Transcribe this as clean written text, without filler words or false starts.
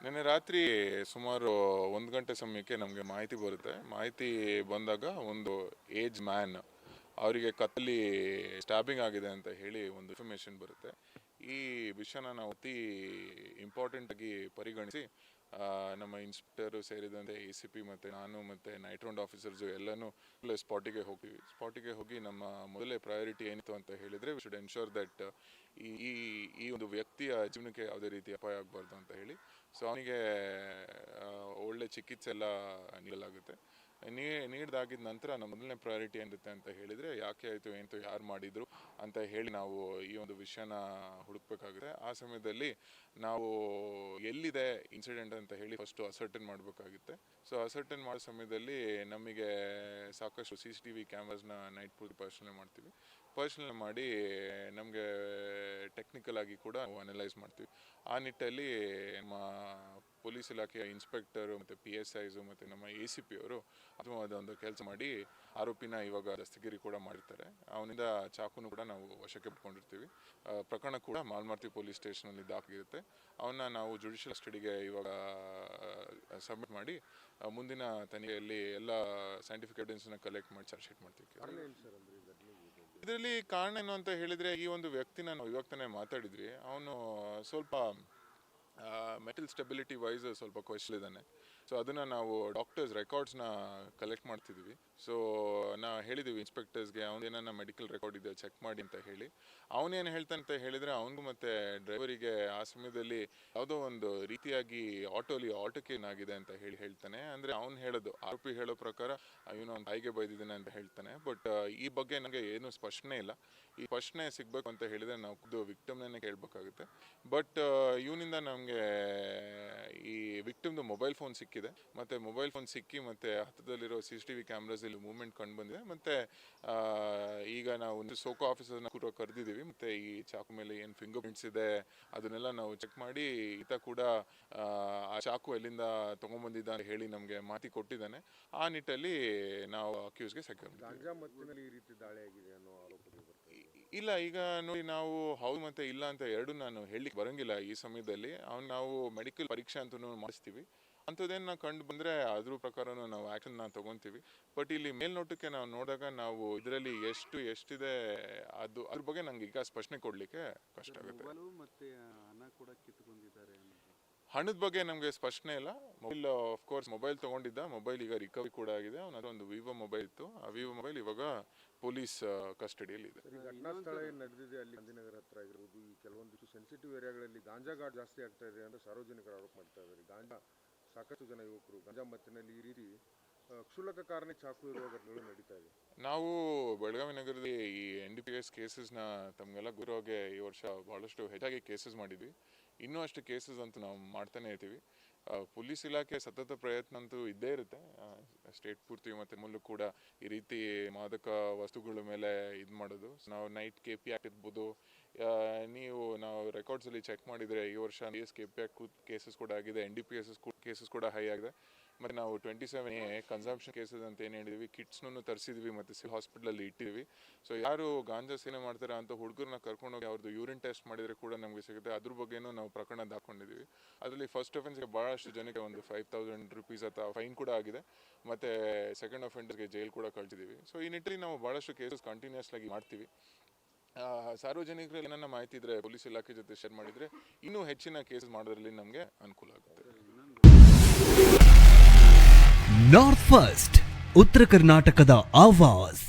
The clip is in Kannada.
ನಿನ್ನೆ ರಾತ್ರಿ ಸುಮಾರು 1 ಗಂಟೆ ಸಮಯಕ್ಕೆ ನಮಗೆ ಮಾಹಿತಿ ಬರುತ್ತೆ. ಮಾಹಿತಿ ಬಂದಾಗ ಒಂದು ಏಜ್ ಮ್ಯಾನ್ ಅವರಿಗೆ ಕತ್ತಲ್ಲಿ ಸ್ಟ್ಯಾಬಿಂಗ್ ಆಗಿದೆ ಅಂತ ಹೇಳಿ ಒಂದು ಇನ್ಫಾರ್ಮೇಷನ್ ಬರುತ್ತೆ. ಈ ವಿಷಯನ ನಾವು ಅತಿ ಇಂಪಾರ್ಟೆಂಟ್ ಆಗಿ ಪರಿಗಣಿಸಿ ನಮ್ಮ ಇನ್ಸ್ಪೆಕ್ಟರು ಸೇರಿದಂತೆ ACP ಮತ್ತು ನಾನು ಮತ್ತು ನೈಟ್ ರೌಂಡ್ ಆಫೀಸರ್ಸು ಎಲ್ಲನೂ ಸ್ಪಾಟಿಗೆ ಹೋಗ್ತೀವಿ. ಸ್ಪಾಟಿಗೆ ಹೋಗಿ ನಮ್ಮ ಮೊದಲೇ ಪ್ರಯಾರಿಟಿ ಏನಿತ್ತು ಅಂತ ಹೇಳಿದರೆ ವಿ ಶುಡ್ ಎನ್ಶೋರ್ ದಟ್ ಈ ಈ ಒಂದು ವ್ಯಕ್ತಿಯ ಜೀವನಕ್ಕೆ ಯಾವುದೇ ರೀತಿ ಅಪಾಯ ಆಗಬಾರ್ದು ಅಂತ ಹೇಳಿ ಸೊ ಅವನಿಗೆ ಒಳ್ಳೆ ಚಿಕಿತ್ಸೆ ಎಲ್ಲ ನೀಡಲಾಗುತ್ತೆ. ನೀಡ್ದಾಗಿದ ನಂತರ ನಮ್ಮ ಮೊದಲನೇ ಪ್ರಯಾರಿಟಿ ಏನಿರುತ್ತೆ ಅಂತ ಹೇಳಿದರೆ ಯಾಕೆ ಆಯಿತು ಏನಂತ ಯಾರು ಮಾಡಿದರು ಅಂತ ಹೇಳಿ ನಾವು ಈ ಒಂದು ವಿಷಯನ ಹುಡುಕ್ಬೇಕಾಗುತ್ತೆ. ಆ ಸಮಯದಲ್ಲಿ ನಾವು ಎಲ್ಲಿದೆ ಇನ್ಸಿಡೆಂಟ್ ಅಂತ ಹೇಳಿ ಫಸ್ಟು ಅಸರ್ಟನ್ ಮಾಡಬೇಕಾಗುತ್ತೆ. ಸೊ ಅಸರ್ಟನ್ ಮಾಡೋ ಸಮಯದಲ್ಲಿ ನಮಗೆ ಸಾಕಷ್ಟು CCTV ಕ್ಯಾಮ್ರಾಸ್ನ ನೈಟ್ ಪೂರ್ತಿ ಪರ್ಸನಲ್ ಮಾಡಿ ನಮಗೆ ಟೆಕ್ನಿಕಲ್ ಆಗಿ ಕೂಡ ಅನಲೈಸ್ ಮಾಡ್ತೀವಿ. ಆ ನಿಟ್ಟಲ್ಲಿ ನಮ್ಮ ಪೊಲೀಸ್ ಇಲಾಖೆಯ ಇನ್ಸ್ಪೆಕ್ಟರು ಮತ್ತು PSIಸು ಮತ್ತು ನಮ್ಮ ACP ಅವರು ಒಂದು ಕೆಲಸ ಮಾಡಿ ಆರೋಪಿನ ಇವಾಗ ದಸ್ತಗಿರಿ ಕೂಡ ಮಾಡಿರ್ತಾರೆ. ಅವನಿಂದ ಚಾಕುನು ಕೂಡ ನಾವು ವಶಕ್ಕೆ ಪಡ್ಕೊಂಡಿರ್ತೀವಿ. ಪ್ರಕರಣ ಕೂಡ ಮಾಲ್ಮಾರ್ತಿ ಪೊಲೀಸ್ ಸ್ಟೇಷನಲ್ಲಿ ದಾಖಲಿರುತ್ತೆ. ಅವನ್ನ ನಾವು ಜುಡಿಷಿಯಲ್ ಕಸ್ಟಡಿಗೆ ಇವಾಗ ಸಬ್ಮಿಟ್ ಮಾಡಿ ಮುಂದಿನ ತನಿಖೆಯಲ್ಲಿ ಎಲ್ಲ ಸೈಂಟಿಫಿಕ್ ಎವಿಡೆನ್ಸ್ನ ಕಲೆಕ್ಟ್ ಮಾಡಿ ಚಾರ್ಜ್ ಶೀಟ್ ಮಾಡ್ತೀವಿ. ಇದರಲ್ಲಿ ಕಾರಣ ಏನು ಅಂತ ಹೇಳಿದರೆ ಈ ಒಂದು ವ್ಯಕ್ತಿನ ನಾವು ಇವಾಗ ತಾನೇ ಮಾತಾಡಿದ್ವಿ. ಅವನು ಸ್ವಲ್ಪ ಮೆಟಲ್ ಸ್ಟೆಬಿಲಿಟಿ ವೈಸ್ ಸ್ವಲ್ಪ ಕ್ವೆಶ್ಚನ್ ಇದ್ದಾನೆ. ಸೊ ಅದನ್ನು ನಾವು ಡಾಕ್ಟರ್ಸ್ ರೆಕಾರ್ಡ್ಸ್ನ ಕಲೆಕ್ಟ್ ಮಾಡ್ತಿದ್ವಿ. ಸೊ ನಾವು ಹೇಳಿದ್ದೀವಿ ಇನ್ಸ್ಪೆಕ್ಟರ್ಸ್ಗೆ ಅವನೇನ ಮೆಡಿಕಲ್ ರೆಕಾರ್ಡ್ ಇದೆ ಚೆಕ್ ಮಾಡಿ ಅಂತ ಹೇಳಿ. ಅವನೇನು ಹೇಳ್ತಾನೆ ಅಂತ ಹೇಳಿದರೆ ಅವನಿಗೂ ಮತ್ತು ಡ್ರೈವರಿಗೆ ಆ ಸಮಯದಲ್ಲಿ ಯಾವುದೋ ಒಂದು ರೀತಿಯಾಗಿ ಆಟೋಕ್ಕೆ ಏನಾಗಿದೆ ಅಂತ ಹೇಳ್ತಾನೆ. ಅಂದರೆ ಅವ್ನು ಹೇಳೋದು ಆರೋಪಿ ಹೇಳೋ ಪ್ರಕಾರ ಇವನು ಒಂದು ತಾಯಿಗೆ ಬೈದಿದ್ದಾನೆ ಅಂತ ಹೇಳ್ತಾನೆ. ಬಟ್ ಈ ಬಗ್ಗೆ ನನಗೆ ಏನೂ ಸ್ಪಷ್ಟನೆ ಇಲ್ಲ. ಈ ಸ್ಪಷ್ಟನೆ ಸಿಗಬೇಕು ಅಂತ ಹೇಳಿದರೆ ನಾವು ಖುದ್ದು ವಿಕ್ಟಮ್ನೇ ಕೇಳಬೇಕಾಗುತ್ತೆ. ಬಟ್ ಇವನಿಂದ ನಮಗೆ ಈ ವಿಕ್ಟಿಮ್ದು ಮೊಬೈಲ್ ಫೋನ್ ಸಿಕ್ಕಿದೆ ಮತ್ತು ಮೊಬೈಲ್ ಫೋನ್ ಸಿಕ್ಕಿ ಮತ್ತು ಹತ್ತಿರದಲ್ಲಿರೋ CCTV ಕ್ಯಾಮ್ರಾಸಲ್ಲಿ ಮೂವ್ಮೆಂಟ್ ಕಂಡು ಬಂದಿದೆ. ಮತ್ತು ಈಗ ನಾವು ಒಂದು ಸೋಕೋ ಆಫೀಸರ್ನ ಕೂಡ ಕರೆದಿದ್ದೀವಿ. ಮತ್ತು ಈ ಚಾಕು ಮೇಲೆ ಏನು ಫಿಂಗರ್ ಪ್ರಿಂಟ್ಸ್ ಇದೆ ಅದನ್ನೆಲ್ಲ ನಾವು ಚೆಕ್ ಮಾಡಿ ಈತ ಕೂಡ ಆ ಚಾಕು ಎಲ್ಲಿಂದ ತೊಗೊಂಬಂದಿದ್ದ ಅಂತ ಹೇಳಿ ನಮಗೆ ಮಾಹಿತಿ ಕೊಟ್ಟಿದ್ದಾನೆ. ಆ ನಿಟ್ಟಲ್ಲಿ ನಾವು ಅಕ್ಯೂಸ್ಗೆ ಸೆಕ್ಯೂರ್ ಇಲ್ಲ. ಈಗ ನೋಡಿ ನಾವು ಹೌದು ಮತ್ತು ಇಲ್ಲ ಅಂತ ಎರಡು ನಾನು ಹೇಳಲಿಕ್ಕೆ ಬರೋಂಗಿಲ್ಲ ಈ ಸಮಯದಲ್ಲಿ. ನಾವು ಮೆಡಿಕಲ್ ಪರೀಕ್ಷೆ ಅಂತೂ ಮಾಡಿಸ್ತೀವಿ. ಅಂಥದ್ದೇನು ನಾವು ಕಂಡು ಬಂದರೆ ಅದ್ರ ಪ್ರಕಾರನೂ ನಾವು ಆ್ಯಕ್ಷನ್ನ ತೊಗೊತೀವಿ. ಬಟ್ ಇಲ್ಲಿ ಮೇಲ್ನೋಟಕ್ಕೆ ನಾವು ನೋಡಿದಾಗ ನಾವು ಇದರಲ್ಲಿ ಎಷ್ಟಿದೆ ಅದ್ರ ಬಗ್ಗೆ ನಂಗೆ ಈಗ ಸ್ಪಷ್ಟನೆ ಕೊಡಲಿಕ್ಕೆ ಕಷ್ಟ ಆಗುತ್ತೆ. ಹಣದ ಬಗ್ಗೆ ನಮಗೆ ಸ್ಪಷ್ಟನೆ ಇಲ್ಲ. ಮೊಬೈಲ್ ಆಫ್ಕೋರ್ಸ್ ಮೊಬೈಲ್ ತೊಗೊಂಡಿದ್ದ, ಮೊಬೈಲ್ ಈಗ ರಿಕವರಿ ಕೂಡ ಆಗಿದೆ. ಅವನದು ಒಂದು ವಿವೋ ಮೊಬೈಲ್ ಇತ್ತು. ಆ ವಿವೋ ಮೊಬೈಲ್ ಇವಾಗ ಪೊಲೀಸ್ ಕಸ್ಟಡಿಯಲ್ಲಿ ಇದೆ. ಘಟನಾ ಸ್ಥಳ ಏನು ನಡೆದಿದೆ ಅಲ್ಲಿ ಗಾಂಧಿನಗರ ಹತ್ರ ಆಗಿರ್ಬೋದು, ಈ ಕೆಲವೊಂದಿಷ್ಟು ಸೆನ್ಸಿಟಿವ್ ಏರಿಯಾಗಳಲ್ಲಿ ಗಾಂಜಾ ಘಾಟ್ ಜಾಸ್ತಿ ಆಗ್ತಾ ಇದೆ ಅಂತ ಸಾರ್ವಜನಿಕರು ಆರೋಪ ಮಾಡ್ತಾ ಇದ್ದಾರೆ. ಗಾಂಜಾ ಸಾಕಷ್ಟು ಜನ ಯುವಕರು ಗಾಂಜಾ ಮತ್ತಿನಲ್ಲಿ ಈ ರೀತಿ ಕ್ಷುಲ್ಲಕ ಕಾರಣ ಚಾಕು ಇರುವ ಘಟನೆಗಳು ನಡೀತಾ ಇದೆ. ನಾವು ಬೆಳಗಾವಿ ನಗರದಲ್ಲಿ ಈ NDPS ಕೇಸಸ್ನ ತಮಗೆಲ್ಲ ಗುರುವಾಗೆ ಈ ವರ್ಷ ಭಾಳಷ್ಟು ಹೆಚ್ಚಾಗಿ ಕೇಸಸ್ ಮಾಡಿದ್ವಿ. ಇನ್ನೂ ಅಷ್ಟು ಕೇಸಸ್ ಅಂತೂ ನಾವು ಮಾಡ್ತಾನೆ ಇರ್ತೀವಿ. ಪೊಲೀಸ್ ಇಲಾಖೆ ಸತತ ಪ್ರಯತ್ನ ಅಂತೂ ಇದ್ದೇ ಇರುತ್ತೆ. ಸ್ಟೇಟ್ ಪೂರ್ತಿ ಮತ್ತು ಮೂಲಕ ಕೂಡ ಈ ರೀತಿ ಮಾದಕ ವಸ್ತುಗಳ ಮೇಲೆ ಇದು ಮಾಡೋದು. ನಾವು ನೈಟ್ KP ಆ್ಯಕ್ಟ್ ಇರ್ಬೋದು. ನಾವು ರೆಕಾರ್ಡ್ಸಲ್ಲಿ ಚೆಕ್ ಮಾಡಿದರೆ ಈ ವರ್ಷ KP ಆ್ಯಕ್ಟ್ ಕೇಸಸ್ ಕೂಡ ಆಗಿದೆ, NDPS ಕೇಸಸ್ ಕೂಡ ಹೈ ಆಗಿದೆ. ಮತ್ತು ನಾವು 27A ಕನ್ಸಂಪ್ಷನ್ ಕೇಸಸ್ ಅಂತ ಏನು ಹೇಳಿದ್ವಿ, ಕಿಟ್ಸ್ನೂ ತರಿಸಿದ್ವಿ ಮತ್ತು ಹಾಸ್ಪಿಟಲಲ್ಲಿ ಇಟ್ಟಿದ್ವಿ. ಸೊ ಯಾರು ಗಾಂಜಾ ಸೇವನೆ ಮಾಡ್ತಾರೆ ಅಂತ ಹುಡುಗರನ್ನ ಕರ್ಕೊಂಡೋಗಿ ಅವ್ರದ್ದು ಯೂರಿನ್ ಟೆಸ್ಟ್ ಮಾಡಿದರೆ ಕೂಡ ನಮಗೆ ಸಿಗುತ್ತೆ. ಅದ್ರ ಬಗ್ಗೆನೂ ನಾವು ಪ್ರಕರಣ ದಾಕೊಂಡಿದ್ದೀವಿ. ಅದರಲ್ಲಿ ಫಸ್ಟ್ ಅಫೆನ್ಸ್ಗೆ ಭಾಳಷ್ಟು ಜನಕ್ಕೆ ಒಂದು 5,000 ರೂಪೀಸ್ ಅಥವಾ ಫೈನ್ ಕೂಡ ಆಗಿದೆ. ಮತ್ತು ಸೆಕೆಂಡ್ ಅಫೆಂಡರ್ಗೆ ಜೈಲ್ ಕೂಡ ಕಳ್ಸಿದ್ದೀವಿ. ಸೊ ಈ ನಿಟ್ಟಿನಲ್ಲಿ ನಾವು ಭಾಳಷ್ಟು ಕೇಸಸ್ ಕಂಟಿನ್ಯೂಸ್ ಆಗಿ ಮಾಡ್ತೀವಿ. ಸಾರ್ವಜನಿಕರಲ್ಲಿ ಏನನ್ನ ಮಾಹಿತಿ ಇದ್ದರೆ ಪೊಲೀಸ್ ಇಲಾಖೆ ಜೊತೆ ಶೇರ್ ಮಾಡಿದರೆ ಇನ್ನೂ ಹೆಚ್ಚಿನ ಕೇಸಸ್ ಮಾಡೋದ್ರಲ್ಲಿ ನಮಗೆ ಅನುಕೂಲ ಆಗುತ್ತೆ. ನಾರ್ತ್ ಫಸ್ಟ್ ಉತ್ತರ ಕರ್ನಾಟಕದ ಆವಾಜ್.